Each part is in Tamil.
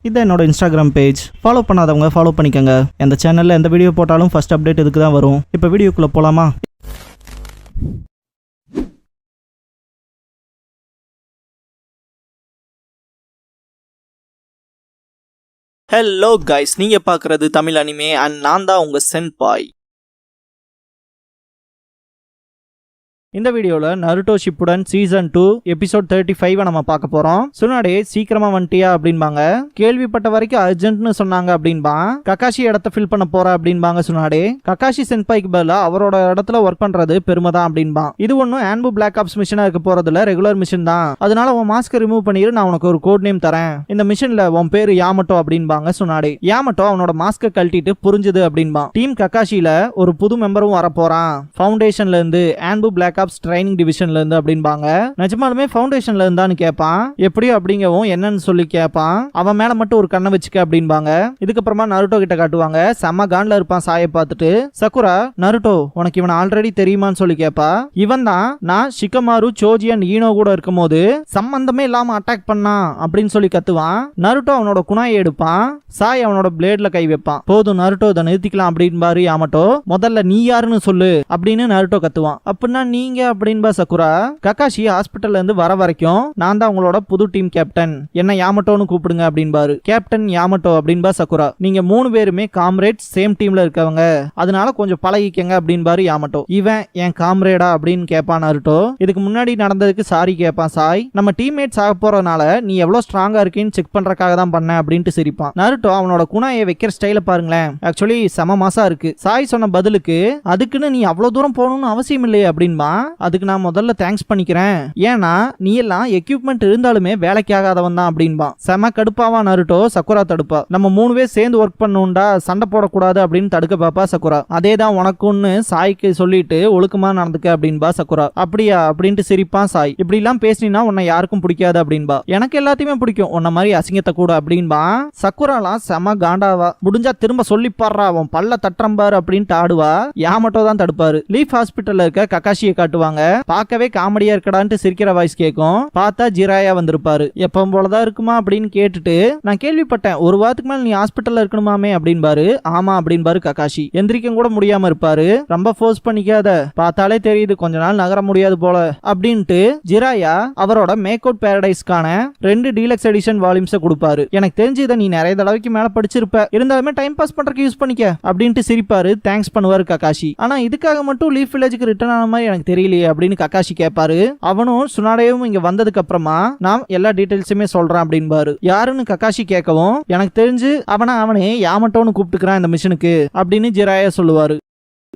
இதான் என்னோட இன்ஸ்டாகிராம் பேஜ். ஃபாலோ பண்ணாதவங்க ஃபாலோ பண்ணிக்கோங்க. இந்த சேனலில் எந்த வீடியோ போட்டாலும் ஃபர்ஸ்ட் அப்டேட் இதுக்கு தான் வரும். இப்போ வீடியோக்குள்ளே போகலாமா? ஹலோ கைஸ், நீங்கள் பார்க்குறது தமிழ் அனிமே அண்ட் நான் தான் உங்கள் சென்பாய். இந்த வீடியோவில் நருட்டோ ஷிப்புடன் சீசன் 2 எபிசோட் 35 நம்ம பார்க்க போறோம். சுனாடே சீக்கிரமா வந்துட்டியா அப்படின்பாங்க. கேள்விப்பட்ட வரைக்கும் அர்ஜென்ட்னு சொன்னாங்க அப்படின்பா. ககாஷி இடத்த ஃபில் பண்ண போற அப்படின்பாங்க சுனாடே. ககாஷி சென்பாய்க்கு பதிலா அவரோட இடத்துல ஒர்க் பண்றது பெருமை தான் அப்படின்பா. இது ஒன்னும் ஆன்பு பிளாக் ஆப்ஸ் மிஷனா இருக்க போறதுல ரெகுலர் மிஷன் தான். அதனால உன் மாஸ்க் ரிமூவ் பண்ணிரு, நான் உனக்கு ஒரு கோட் நேம் தரேன். இந்த மிஷன்ல உன் பேரு யாமட்டோ அப்படின்பாங்க சுனாடே. யாமட்டோ அவனோட மாஸ்க கழட்டிட்டு புரிஞ்சுது அப்படின்பா. டீம் ககாஷில ஒரு புது மெம்பரும் வர போறான். ஃபவுண்டேஷன்ல இருந்து ஆன்பு பிளாக் ஆப்ஸ் ட்ரைனிங் டிவிஷன்ல இருந்து அப்படின்பாங்க. நிஜமாலுமே ஃபவுண்டேஷன்ல இருந்தான்னு கேட்பான். எப்படியோ அப்படிங்கவும் என்னன்னு சொல்லி கேட்பான். அவன் மேல மட்டும் ஒரு கண்ணை வச்சுக்க அப்படின்பாங்க. இதுக்கப்புறமா நருட்டோ கிட்ட காட்டுவாங்க. செம்ம கான்ல இருப்பான் சாயை பார்த்துட்டு. சக்குரா, நருட்டோ உனக்கு இவன் ஆல்ரெடி தெரியுமான்னு சொல்லி கேட்பா. இவன் தான் நான் ஷிகமாரு, சோஜி அண்ட் ஈனோ கூட இருக்கும் போது சம்பந்தமே இல்லாம அட்டாக் பண்ணான் அப்படின்னு சொல்லி கத்துவான். நருட்டோ அவனோட குணாயை எடுப்பான். சாய் அவனோட பிளேட்ல கை வைப்பான். போதும் நருட்டோ, இதை நிறுத்திக்கலாம் அப்படின்பாரு யாமட்டோ. முதல்ல நீ யாருன்னு சொல்லு அப்படின்னு நருட்டோ கத்துவான். அப்படின்னா நீங்க அப்படின்பா சக்குரா. ககாஷி ஹாஸ்பிட்டல்ல இருந்து வர வரைக்கும் நான் தான் உங்களோட புது டீம் கேப்டன், என்ன யாமட்டோன்னு கூப்பிடுங்க அப்படின்பாரு. கேப்டன் யாமட்டோ அப்படின்பா சக்குரா. நீங்க 3 பேருமே காம்ரேட், சேம் டீம்ல இருக்கவங்க, அதனால கொஞ்சம் பழகிக்கங்க அப்படின்பாரு யாமட்டோ. இவன் என் காம்ரேடா அப்படின்னு கேட்பான் நருட்டோ. இதுக்கு முன்னாடி நடந்ததுக்கு சாரி கேட்பான் சாய். நம்ம டீம்மேட்ஸ் ஆக போறதுனால நீ எவ்வளவு ஸ்ட்ராங்கா இருக்கீன்னு செக் பண்றதுக்காக தான் பண்ண அப்படின்ட்டு சிரிப்பான். நருட்டோ அவனோட குணாயை வைக்கிற ஸ்டைல பாருங்களேன், ஆக்சுவலி செம மாசா இருக்கு. சாய் சொன்ன பதிலுக்கு அதுக்குன்னு நீ அவ்வளவு தூரம் போகணும்னு அவசியம் இல்லையே அப்படின்பா. அதுக்கு நான் முதல்ல தேங்க்ஸ் பண்ணிக்கிறேன், ஏன்னா நீ எல்லாம் எக்யூப்மெண்ட் இருந்தாலுமே வேலைக்கு ஆகாதவன் தான் அப்படின்பா. செம கடுப்பாவா நருட்டோ. சக்குரா தடுப்பா. நம்ம 3 பேர் சேர்ந்து ஒர்க் பண்ணுண்டா, சண்டை போடக்கூடாது அப்படின்னு தடுக்க பாப்பா சக்குரா. அதே தான் உனக்குன்னு சாய்க்கு சொல்லிட்டு ஒழுக்கமா நடந்துக்க அப்படின்பா சக்குரா. அப்படியா அப்படின்ட்டு சிரிப்பான் சாய். இப்படி எல்லாம் பேசினா உன்னை யாருக்கும் பிடிக்காது அப்படின்பா. எனக்கு எல்லாத்தையுமே பிடிக்கும், உன்ன மாதிரி அசிங்கத்தை கூட அப்படின்பா. சக்குராலாம் செம காண்டாவா. முடிஞ்சா திரும்ப சொல்லி பாடுறா, அவன் பல்ல தட்டுறம்பாரு அப்படின்ட்டு ஆடுவா. யாமட்டோ தான் தடுப்பாரு. லீஃப் ஹாஸ்பிட்டல்ல இருக்க ககாஷியை காட்டுவாங்க. பார்க்கவே காமெடியா இருக்கடான்ட்டு சிரிக்கிற வாய்ஸ் கேட்கும். பார்த்தா ஜிராயா வந்திருப்பாரு. எப்பவும் போலதான் இருக்குமா அப்படின்னு கேட்டுட்டு, நான் கேள்விப்பட்டேன் ஒரு வாரத்துக்கு மேல நீ ஹாஸ்பிட்டல்ல இருக்கணுமாமே அப்படின்பாரு. ஆமா அப்படின்பாரு ககாஷி. எந்திரிக்க கூட முடியாம இருப்பாரு. ரொம்ப ஃபோர்ஸ் பண்ணிக்காத, பார்த்தாலே தெரியுது கொஞ்ச நாள் நகர முடியாது போல அப்படின்ட்டு ஜிராயா அவரோட மேக் அவுட் பாரடைஸ்க்கான 2 டீலக்ஸ் எடிஷன் வால்யூம்ஸ் கொடுப்பாரு. எனக்கு தெரிஞ்சு இதை நீ நிறைய தடவைக்கு மேல படிச்சிருப்ப, இருந்தாலுமே டைம் பாஸ் பண்றதுக்கு யூஸ் பண்ணிக்க அப்படின்ட்டு சிரிப்பாரு. தேங்க்ஸ் பண்ணுவாரு ககாஷி. ஆனா இதுக்காக மட்டும் லீஃப் வில்லேஜுக்கு ரிட்டர்ன் ஆன மாதிரி எனக்கு தெரியலையே அப்படின்னு ககாஷி கேட்பாரு. அவனும் சுனாடேவும் இங்க வந்ததுக்கு அப்புறமா நான் எல்லா டீடைல்ஸுமே சொல்றேன் அப்படின்பாரு. யாருன்னு ககாஷி கேட்கவும், எனக்கு தெரிஞ்சு அவனே யாமட்டோன்னு கூப்பிட்டுக்கிறான் இந்த மிஷனுக்கு அப்படின்னு ஜிராயா சொல்லுவாரு.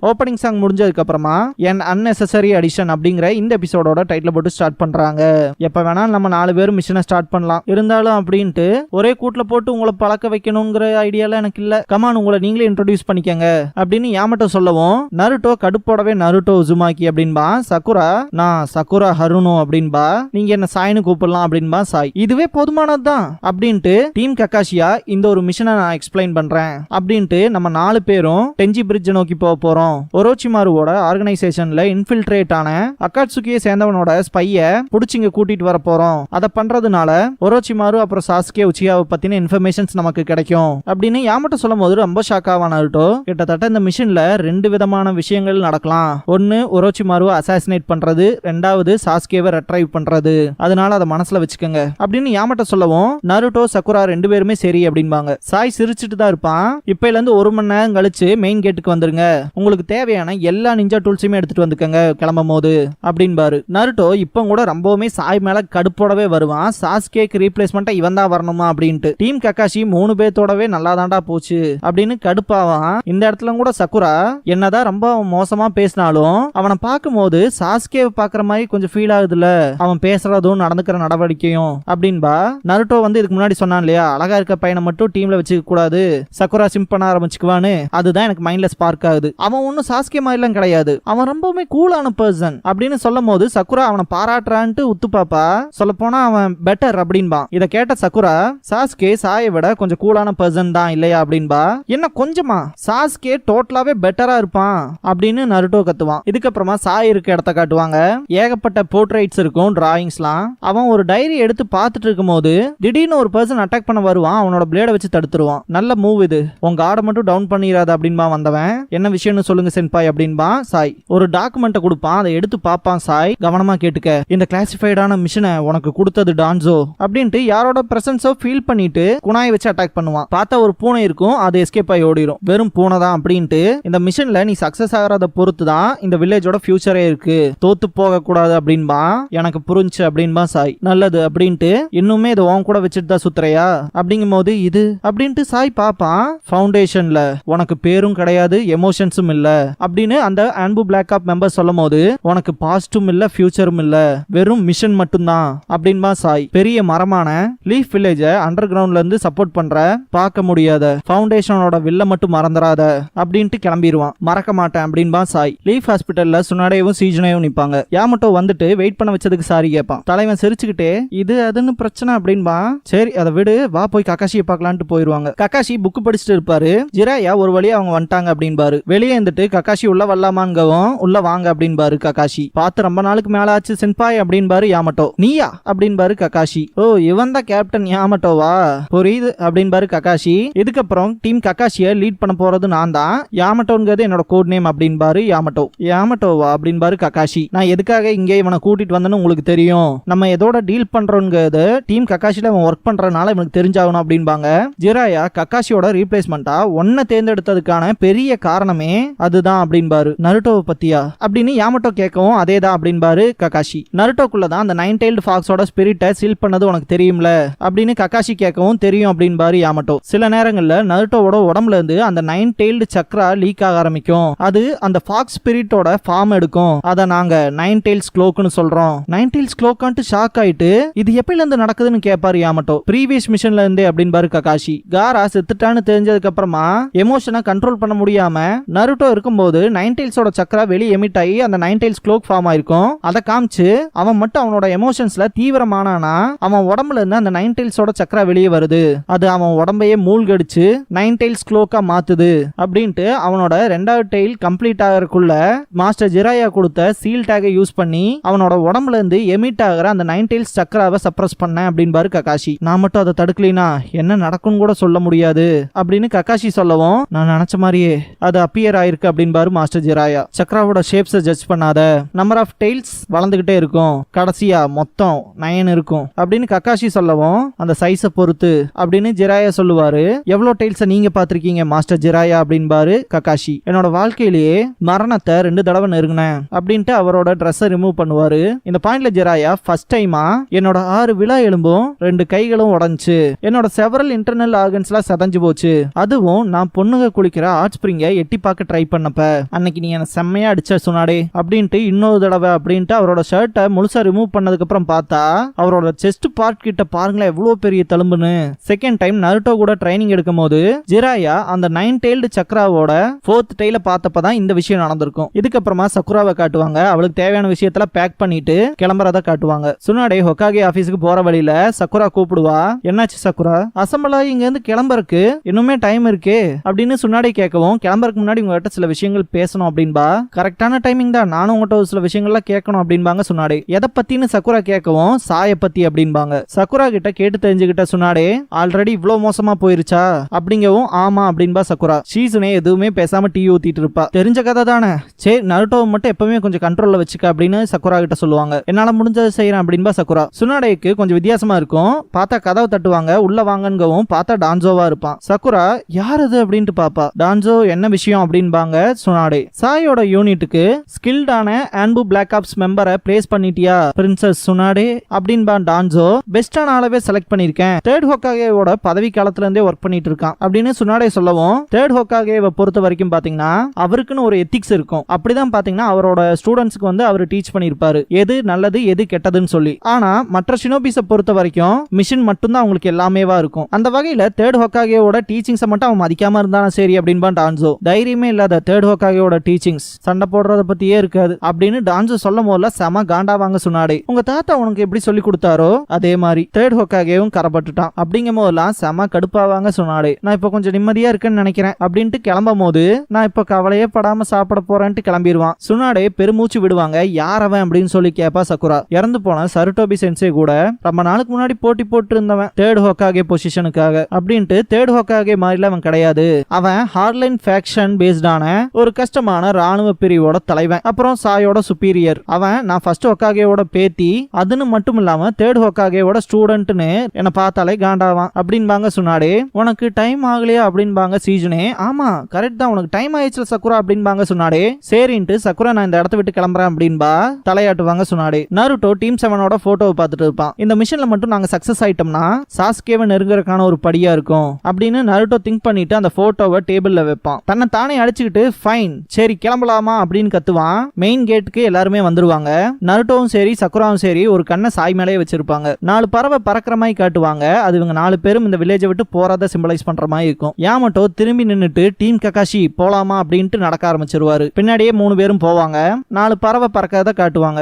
ஓப்பனிங் சாங் முடிஞ்சதுக்கு அப்புறமா என் அன்னெசரி அடிஷன் அப்படிங்கிற இந்த எபிசோடோட டைட்டில் போட்டு ஸ்டார்ட் பண்றாங்க. எப்ப வேணாலும் நம்ம 4 பேரும் மிஷனை ஸ்டார்ட் பண்ணலாம், இருந்தாலும் அப்படின்ட்டு ஒரே கூட்டில் போட்டு உங்களை பழக்க வைக்கணுங்கிற ஐடியால எனக்கு இல்ல, கமான் உங்களை நீங்களே இன்ட்ரோடியூஸ் பண்ணிக்கங்க அப்படின்னு யாமட்டோ சொல்லவும், நருட்டோ கடுப்போடவே நருட்டோ உசுமாக்கி அப்படின்பா. சக்குரா, நான் சக்குரா ஹருனோ அப்படின்பா. நீங்க என்ன சாய்னு கூப்பிடலாம் அப்படின்பா சாய். இதுவே போதுமானதுதான் அப்படின்ட்டு டீம் ககாஷியா இந்த ஒரு மிஷனை நான் எக்ஸ்பிளைன் பண்றேன் அப்படின்ட்டு நம்ம 4 பேரும் டெஞ்சி பிரிட்ஜ் நோக்கி போக போறோம். ஒரோச்சிமாருவோட ஆர்கனைசேஷன்ல இன்ஃபில்ட்ரேட் ஆன அக்காட்சுகியை சேர்ந்தவனோட ஸ்பைய புடிச்சிங்க கூட்டிட்டு வர போறோம். அதை பண்றதுனால ஒரோச்சிமாரு அப்புறம் சாஸ்கே உச்சியாவை பத்தின இன்ஃபர்மேஷன்ஸ் நமக்கு கிடைக்கும் அப்படின்னு யாமட்டோ சொல்லும் போது ரொம்ப ஷாக் ஆவான் நருட்டோ. கிட்டத்தட்ட இந்த மிஷன்ல 2 விதமான விஷயங்கள் நடக்கலாம். ஒன்னு ஒரோச்சிமாருவை அசாசினேட் பண்றது, 2வது சாஸ்கேவை ரெட்ரைவ் பண்றது. அதனால அதை மனசுல வச்சுக்கோங்க அப்படின்னு யாமட்டோ சொல்லவும், நருட்டோ சக்குரா 2 பேருமே சரி அப்படின்பாங்க. சாய் சிரிச்சுட்டு தான் இருப்பான். இப்பையில இருந்து 1 மணி நேரம் கழிச்சு மெயின் கேட்டுக்கு வந்துருங்க, உங்களுக்கு தேவையான எல்லா நிஞ்சா டூல்ஸுமே எடுத்துட்டு வந்துக்கங்க கிளம்பும் போது அப்படின்பாரு. நருட்டோ இப்ப கூட ரொம்பவுமே சாய் மேல கடுப்போடவே வருவான். சாஸ்கேக்கு ரீப்ளேஸ்மெண்டா இவன் தான் வரணுமா அப்படின்ட்டு. டீம் ககாஷி 3 பேர்த்தோடவே நல்லா தாண்டா போச்சு அப்படின்னு கடுப்பாவான். இந்த இடத்துல கூட சக்குரா என்னதான் ரொம்ப மோசமா பேசினாலும் அவனை பார்க்கும் போது சாஸ்கே பாக்குற மாதிரி கொஞ்சம் ஃபீல் ஆகுதுல, அவன் பேசுறதும் நடந்துக்கிற நடவடிக்கையும் அப்படின்பா. நருட்டோ இதுக்கு முன்னாடி சொன்னான் இல்லையா, அழகா இருக்க பையனை மட்டும் டீம்ல வச்சுக்க கூடாது, சக்குரா சிம் பண்ண ஆரம்பிச்சுக்குவான்னு. அதுதான் எனக்கு மைண்ட்ல ஸ்பார்க் ஆகுது. அவன் அவன் ஒன்னும் சாஸ்கே மாதிரிலாம் கிடையாது, அவன் ரொம்பவுமே கூலான பர்சன் அப்படின்னு சொல்லும் போது சக்குரா அவனை பாராட்டுறான்ட்டு உத்து பாப்பா. சொல்ல போனா அவன் பெட்டர் அப்படின்பான். இதை கேட்ட சக்குரா சாஸ்கே சாயை விட கொஞ்சம் கூலான பர்சன் தான் இல்லையா அப்படின்பா. என்ன கொஞ்சமா, சாஸ்கே டோட்டலாவே பெட்டரா இருப்பான் அப்படின்னு நருட்டோ கத்துவான். இதுக்கப்புறமா சாய் இருக்க இடத்த காட்டுவாங்க. ஏகப்பட்ட போர்ட்ரைட்ஸ் இருக்கும், டிராயிங்ஸ்லாம். அவன் ஒரு டைரி எடுத்து பார்த்துட்டு இருக்கும் போது திடீர்னு ஒரு பர்சன் அட்டாக் பண்ண வருவான். அவனோட பிளேட வச்சு தடுத்துருவான். நல்ல மூவ் இது, உங்க ஆடை மட்டும் டவுன் பண்ணிராத அப்படின்பா வந்தவன். என்ன விஷயம்னு சொல்லுங்க சென்பாய் அப்படின்பா சாய். ஒரு டாக்குமெண்ட்டை கொடுப்பான், அதை எடுத்து பார்ப்பான் சாய். கவனமா கேட்டுக்க, இந்த கிளாசிஃபைடான மிஷனை உனக்கு கொடுத்தது டான்சோ அப்படின்ட்டு யாரோட பிரசன்ஸோ ஃபீல் பண்ணிட்டு குணாயை வச்சு அட்டாக் பண்ணுவான். பார்த்தா ஒரு பூனை இருக்கும், அது எஸ்கேப் ஆகி ஓடிடும். வெறும் பூனை தான் அப்படின்ட்டு இந்த மிஷன்ல நீ சக்சஸ் ஆகிறத பொறுத்து தான் இந்த வில்லேஜோட ஃபியூச்சரே இருக்கு, தோத்து போக கூடாது அப்படின்பா. எனக்கு புரிஞ்சு அப்படின்பா சாய். நல்லது அப்படின்ட்டு இன்னுமே இதை உன் கூட வச்சுட்டு தான் சுத்துறையா அப்படிங்கும் போது இது அப்படின்ட்டு சாய் பாப்பான். ஃபவுண்டேஷன்ல உனக்கு பேரும் கிடையாது, எமோஷன்ஸும் இல்ல அப்படின்னு அந்த அன்பு பிளாக் ஆப் மெம்பர் சொல்லும் போது உனக்கு பாஸ்டும் இல்ல ஃபியூச்சரும் இல்ல, வெறும் மிஷன் மட்டும்தான் அப்படின்பா சாய். பெரிய மரமான லீஃப் வில்லேஜ அண்டர் கிரவுண்ட்ல இருந்து சப்போர்ட் பண்ற பார்க்க முடியாத ஃபவுண்டேஷனோட வில்ல மட்டும் மறந்துடாத அப்படின்ட்டு கிளம்பிடுவான். மறக்க மாட்டேன் அப்படின்பா சாய். லீஃப் ஹாஸ்பிட்டல்ல சுனாடேவும் சீஜனையும் நிப்பாங்க. யாமட்டோ வந்துட்டு வெயிட் பண்ண வச்சதுக்கு சாரி கேட்பான். தலைவன் சிரிச்சுக்கிட்டே இது அதுன்னு பிரச்சனை அப்படின்பா. சரி அதை விடு, வா போய் கக்காஷியை பார்க்கலான்ட்டு போயிருவாங்க. கக்காஷி புக்கு படிச்சுட்டு இருப்பாரு. ஜிராயா ஒரு வழியா அவங்க வந்துட்டாங்க அப்படின்பாரு. வெளியே இருந்துட்டு கக்காஷி உள்ள வரலாமான்கவும் உள்ள வாங்க அப்படின்பாரு கக்காஷி. பார்த்து ரொம்ப நாளுக்கு மேல ஆச்சு சென்பாய் அப்படின்பாரு யாமட்டோ. நீயா அப்படின்பாரு கக்காஷி. ஓ இவன் தான் கேப்டன் யாமட்டோவா, புரியுது அப்படின்பாரு கக்காஷி. இதுக்கப்புறம் டீம் கக்காஷியை லீட் பண்ண போறது நான் தான், யாமட்டோங்கிறது என்னோட கோட் நேம் அப்படின்பாரு யாமட்டோ. யாமட்டோவா அப்படின்பாரு கக்காஷி. நான் எதுக்காக இங்கே இவனை கூட்டிட்டு வந்தேன்னு உங்களுக்கு தெரியும், நம்ம எதோட டீல் பண்றோங்கிறது டீம் கக்காஷில அவன் ஒர்க் பண்றதுனால இவனுக்கு தெரிஞ்சாகணும் அப்படின்பாங்க. ஜிராயா கக்காஷியோட ரீப்ளேஸ்மெண்டா ஒன்ன தேர்ந்தெடுத்ததுக்கான பெரிய காரணமே அதுதான் அப்படின்பாரு. நருட்டோவை பத்தியா அப்படின்னு யாமட்டோ கேட்கவும் அதேதான் அப்படின்பாரு கக்காஷி. நருட்டோக்குள்ளதான் அந்த 9-tailed ஃபாக்ஸோட ஸ்பிரிட்டை சீல் பண்ணது உனக்கு தெரியும்ல அப்படின்னு கக்காஷி கேட்கவும் தெரியும் அப்படின்பாரு யாமட்டோ. சில நேரங்கள்ல நருட்டோவோட உடம்புல இருந்து அந்த 9-tailed சக்ரா லீக் ஆக ஆரம்பிக்கும். அது அந்த ஃபாக்ஸ் ஸ்பிரிட்டோட ஃபார்ம் எடுக்கும். அதை நாங்க 9-tailed க்ளோக்னு சொல்றோம். 9-tailed க்ளோக்கான்ட்டு ஷாக் ஆயிட்டு இது எப்பயில இருந்து நடக்குதுன்னு கேட்பாரு யாமட்டோ. ப்ரீவியஸ் மிஷன்ல இருந்தே அப்படின்பாரு கக்காஷி. காரா செத்துட்டான்னு தெரிஞ்சதுக்கு அப்புறமா எமோஷனை கண்ட்ரோல் பண்ண முடியாம நருட்டோ இருக்கும்போது 9-tailsோட சக்ரா வெளியே எமிட் ஆகி அந்த 9-tailed க்ளோக் ஃபார்ம் ஆயிருக்கும். அதை காமிச்சு அவன் மட்டும் அவனோட எமோஷன்ஸ்ல தீவிரமானானா அவன் உடம்புல இருந்து அந்த 9-tailsோட சக்ரா வெளியே வருது. அது அவன் உடம்பையே மூழ்கடிச்சு 9-tailed க்ளோக்கா மாத்துது அப்படின்ட்டு அவனோட 2வது டெயில் கம்ப்ளீட் ஆகிறதுக்குள்ள மாஸ்டர் ஜிராயா கொடுத்த சீல் டேகை யூஸ் பண்ணி அவனோட உடம்புல இருந்து எமிட் ஆகிற அந்த 9-tailed சக்ராவை சப்ரஸ் பண்ண அப்படின்பாரு கக்காஷி. நான் மட்டும் அதை தடுக்கலினா என்ன நடக்கும் கூட சொல்ல முடியாது அப்படின்னு கக்காஷி சொல்லவும் நான் நினைச்ச மாதிரியே அது அப்பியர் ஆயிருக்கு அப்படின்பாரு மாஸ்டர் ஜிராயா. சக்ராவோட ஷேப்ஸை ஜட்ஜ் பண்ணாத, நம்பர் ஆஃப் டெயில்ஸ் வளர்ந்துகிட்டே இருக்கும், கடைசியா மொத்தம் 9 இருக்கும் அப்படின்னு கக்காஷி சொல்லவும் அந்த சைஸை பொறுத்து அப்படின்னு ஜிராயா சொல்லுவாரு. எவ்வளவு டெயில்ஸை நீங்க பாத்திருக்கீங்க மாஸ்டர் ஜிராயா அப்படின்பாரு கக்காஷி. என்னோட வாழ்க்கையிலேயே மரணத்தை 2 தடவை நெருங்கினேன் அப்படின்ட்டு அவரோட ட்ரெஸ்ஸை ரிமூவ் பண்ணுவாரு. இந்த பாயிண்ட்ல ஜிராயா ஃபர்ஸ்ட் டைமா என்னோட 6 விழா எலும்பும் 2 கைகளும் உடஞ்சு என்னோட செவரல் இன்டர்னல் ஆர்கன்ஸ்லாம் செதஞ்சு போச்சு, அதுவும் நான் பொண்ணுங்க குளிக்கிற ஹாட் ஸ்பிரிங்கை எட்டி பார்க்க ட்ரை பண்ணப்ப அன்னைக்கு நீ என்ன செம்மையா அடிச்ச சொன்னாடே அப்படின்ட்டு இன்னொரு தடவை அப்படின்ட்டு அவரோட ஷர்ட்டை முழுசா ரிமூவ் பண்ணதுக்கு அப்புறம் பார்த்தா அவரோட செஸ்ட் பார்ட் கிட்ட பாருங்களேன் எவ்வளவு பெரிய தழும்புன்னு. செகண்ட் டைம் நருட்டோ கூட ட்ரைனிங் எடுக்கும் போது ஜிராயா அந்த 9-tailed சக்ராவோட 4th டெயில பார்த்தப்பதான் இந்த விஷயம் நடந்திருக்கும். இதுக்கப்புறமா சக்குராவை காட்டுவாங்க. அவளுக்கு தேவையான விஷயத்துல பேக் பண்ணிட்டு கிளம்புறத காட்டுவாங்க. சுனாடே ஹொக்காகே ஆபீஸுக்கு போற வழியில சக்குரா கூப்பிடுவா. என்னாச்சு சக்குரா, அசம்பிளா இங்க இருந்து கிளம்புறக்கு இன்னுமே டைம் இருக்கே அப்படின்னு சுனாடே கேட்கவும் கிளம்புறதுக்கு முன்னாடி உங்ககிட்ட சில விஷயங்கள் பேசணும் அப்படின்பா. கரெக்டான டைமிங் தான், நானும் உங்ககிட்ட சில விஷயங்கள்லாம் கேட்கணும் அப்படின்பாங்க சுனாடே. எதை பத்தின்னு சக்குரா கேட்கவும் சாய பத்தி அப்படின்பாங்க. சக்குரா கிட்ட கேட்டு தெரிஞ்சுக்கிட்ட சுனாடே ஆல்ரெடி இவ்வளவு மோசமா போயிருச்சா அப்படிங்கவும் ஆமா அப்படின்பா சக்குரா. ஷீசுனே எதுவுமே பேசாம டீ ஊத்திட்டு இருப்பா. தெரிஞ்ச கதை தானே, சரி நருட்டோவை மட்டும் எப்பவுமே கொஞ்சம் கண்ட்ரோல்ல வச்சுக்க அப்படின்னு சக்குரா கிட்ட சொல்லுவாங்க. என்னால முடிஞ்சதை செய்யறேன் அப்படின்பா சக்குரா. சுனாடேக்கு கொஞ்சம் வித்தியாசமா இருக்கும். பார்த்தா கதவை தட்டுவாங்க, உள்ள வாங்கங்கவும் பார்த்தா டான்சோவா இருப்பான். சக்குரா யார் அது அப்படின்ட்டு பாப்பா. டான்சோ என்ன விஷயம் அப்படின்பாங்க சுனாடே. சாயோட யூனிட்டுக்கு ஸ்கில்டான அன்பு பிளாக் ஆப்ஸ் மெம்பரை பிளேஸ் பண்ணிட்டியா பிரின்சஸ் சுனாடே அப்படின்பா டான்சோ. பெஸ்டான ஆளவே செலக்ட் பண்ணிருக்கேன், 3rd ஹோக்காகேவோட பதவி காலத்துல இருந்தே ஒர்க் பண்ணிட்டு இருக்கான் அப்படின்னு சுனாடே சொல்லவும் 3rd ஹோக்காகேவை பொறுத்த வரைக்கும் பாத்தீங்கன்னா அவருக்குன்னு ஒரு எத்திக்ஸ் இருக்கும். அப்படிதான் பாத்தீங்கன்னா அவரோட ஸ்டூடெண்ட்ஸ்க்கு வந்து அவர் டீச் பண்ணிருப்பாரு எது நல்லது எது கெட்டதுன்னு சொல்லி. ஆனா மற்ற ஷினோபிஸை பொறுத்த வரைக்கும் மிஷன் மட்டும் தான் அவங்களுக்கு எல்லாமேவா இருக்கும். அந்த வகையில 3rd ஹோக்காகேவோட டீச்சிங்ஸை மட்டும் அவன் மதிக்காம இருந்தாலும் சரி அப்படின்பா டான்சோ. தைரியமே இல்லாத படிக்காத தேர்ட் ஹோக்காகேயோட டீச்சிங்ஸ் சண்டை போடுறத பத்தியே இருக்காது அப்படின்னு டான்ஸ் சொல்லும் போதுல செம காண்டாவாங்க சுனாடே. உங்க தாத்தா உனக்கு எப்படி சொல்லி கொடுத்தாரோ அதே மாதிரி தேர்ட் ஹோக்காகேவும் கரப்பட்டுட்டான் அப்படிங்கும் போதெல்லாம் செம கடுப்பாவாங்க சுனாடே. நான் இப்ப கொஞ்சம் நிம்மதியா இருக்கேன்னு நினைக்கிறேன் அப்படின்ட்டு கிளம்பும் போது நான் இப்ப கவலையே படாம சாப்பிட போறேன்ட்டு கிளம்பிடுவான். சுனாடே பெருமூச்சு விடுவாங்க. யார் அவன் அப்படின்னு சொல்லி கேப்பா சக்குரா. இறந்து போன சருட்டோபி சென்சே கூட ரொம்ப நாளுக்கு முன்னாடி போட்டி போட்டு இருந்தவன் தேர்ட் ஹோக்காகே பொசிஷனுக்காக அப்படின்ட்டு தேர்ட் ஹோக்காகே மாதிரில அவன் கிடையாது. அவன் ஹார்ட்லைன் ஃபேக்ஷன் பேஸ்டான ஒரு கஷ்டமான ராணுவ பிரிவோட தலைவன். அப்புறம் சாயோட சுப்பீரியர். அவன் நான் ஃபர்ஸ்ட் ஹோக்காகேவோட பேத்தி, அதுன்னு மட்டும் இல்லாம தேர்ட் ஹோக்காகேவோட ஸ்டூடெண்ட்னு என்ன பார்த்தாலே காண்டாவான் அப்படின்பாங்க சுனாடே. உனக்கு டைம் ஆகலையா அப்படின்பாங்க சீஜுனே. ஆமா கரெக்ட் தான், உனக்கு டைம் ஆயிடுச்சு சக்குரா அப்படின்பாங்க சுனாடே. சரின்ட்டு சக்குரா நான் இந்த இடத்த விட்டு கிளம்புறேன் அப்படின்பா தலையாட்டுவாங்க சுனாடே. நருட்டோ டீம் 7ஓட போட்டோவை பார்த்துட்டு இருப்பான். இந்த மிஷன்ல மட்டும் நாங்க சக்சஸ் ஆயிட்டோம்னா சாஸ்கேவை நெருங்குறதுக்கான ஒரு படியா இருக்கும் அப்படின்னு நருட்டோ திங்க் பண்ணிட்டு அந்த போட்டோவை டேபிள்ல வைப்பான். தன்னை தானே அடிச்சுக்கிட்டு ஃபைன் சரி கிளம்பலாமா அப்படின்னு கத்துவான். மெயின் கேட்டுக்கு எல்லாருமே வந்துருவாங்க. நருட்டோவும் சரி சக்குராவும் சரி ஒரு கண்ணை சாய் மேலே வச்சிருப்பாங்க. 4 பறவை பறக்கிற மாதிரி காட்டுவாங்க. அது இவங்க 4 பேரும் இந்த வில்லேஜை விட்டு போறத சிம்பலைஸ் பண்ற மாதிரி இருக்கும். யாமட்டோ திரும்பி நின்னுட்டு டீம் ககாஷி போலாமா அப்படின்ட்டு நடக்க ஆரம்பிச்சிருவாரு. பின்னாடியே 3 பேரும் போவாங்க. 4 பறவை பறக்கிறத காட்டுவாங்க.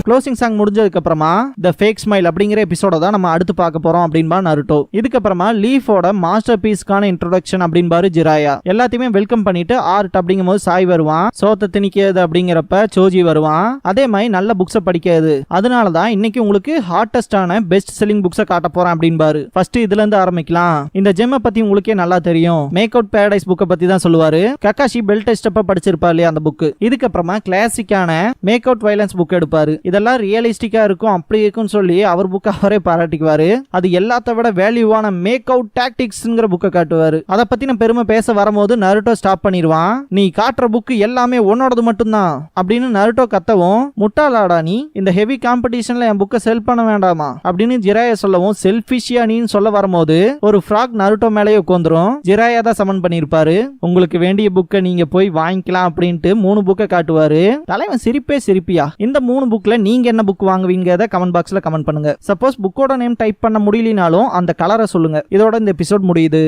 க்ளோசிங் சாங் முடிஞ்சதுக்கு அப்புறமா த ஃபேக் ஸ்மைல் அப்படிங்கிற எபிசோட தான் நம்ம அடுத்து பார்க்க போறோம் அப்படின்பா நருட்டோ. இதுக்கப்புறமா லீஃபோட மாஸ்டர் பீஸ்க்கான இன்ட்ரோடக்ஷன் அப்படின்பாரு ஜிராயா. எல்லாத்தையுமே வெல்கம் பண்ணிட்டு ஆர்ட் அப்படிங்கும் போது சாய் வருவான். சோத்த திணிக்கிறது அப்படிங்கிறப்ப சோஜி வருவான். அதே மாதிரி நல்ல புக்ஸை படிக்கிறது. அதனாலதான் இன்னைக்கு உங்களுக்கு ஹார்டஸ்டான பெஸ்ட் செல்லிங் புக்ஸை காட்ட போறேன் அப்படின்பாரு. ஃபர்ஸ்ட் இதுல இருந்து ஆரம்பிக்கலாம். இந்த ஜெம்மை பத்தி உங்களுக்கே நல்லா தெரியும். மேக் அவுட் பேரடைஸ் புக்கை பத்தி தான் சொல்லுவாரு. ககாஷி பெல் டெஸ்ட் அப்ப படிச்சிருப்பா இல்லையா அந்த புக். இதுக்கப்புறமா கிளாசிக்கான மேக் அவுட் வைலன்ஸ் புக் எடுப்பாரு. இதெல்லாம் ரியலிஸ்டிக்கா இருக்கும் அப்படி இருக்கும்னு சொல்லி அவர் புக் அவரே பாராட்டிக்குவாரு. அது எல்லாத்த விட வேல்யூவான மேக் அவுட் டாக்டிக்ஸ்ங்கிற புக்கை காட்டுவாரு. அதை பத்தி நான் பெருமை பேச வரும்போது நருட்டோ ஸ்டாப் பண்ணிடுவான். நீ காட்டுற புக் எல்லாமே உன்னோடது மட்டும்தான் அப்படின்னு நருட்டோ கத்தவும், முட்டாளாடா நீ இந்த ஹெவி காம்படிஷன்ல என் புக்கை செல் பண்ண வேண்டாமா அப்படின்னு ஜிராயா சொல்லவும், செல்ஃபிஷியா நீன்னு சொல்ல வரும்போது ஒரு ஃப்ராக் நருட்டோ மேலேயே உட்காந்துரும். ஜிராயா தான் சமன் பண்ணிருப்பாரு. உங்களுக்கு வேண்டிய புக்கை நீங்க போய் வாங்கிக்கலாம் அப்படின்ட்டு 3 புக்கை காட்டுவாரு. தலைவன் சிரிப்பே சிரிப்பியா. இந்த 3 புக்ல நீங்க என்ன புக் வாங்குவீங்க கமெண்ட் பாக்ஸ்ல கமெண்ட் பண்ணுங்க. சப்போஸ் புக்கோட நேம் டைப் பண்ண முடியலனாலும் அந்த கலரை சொல்லுங்க. இதோட இந்த எபிசோட் முடியுது.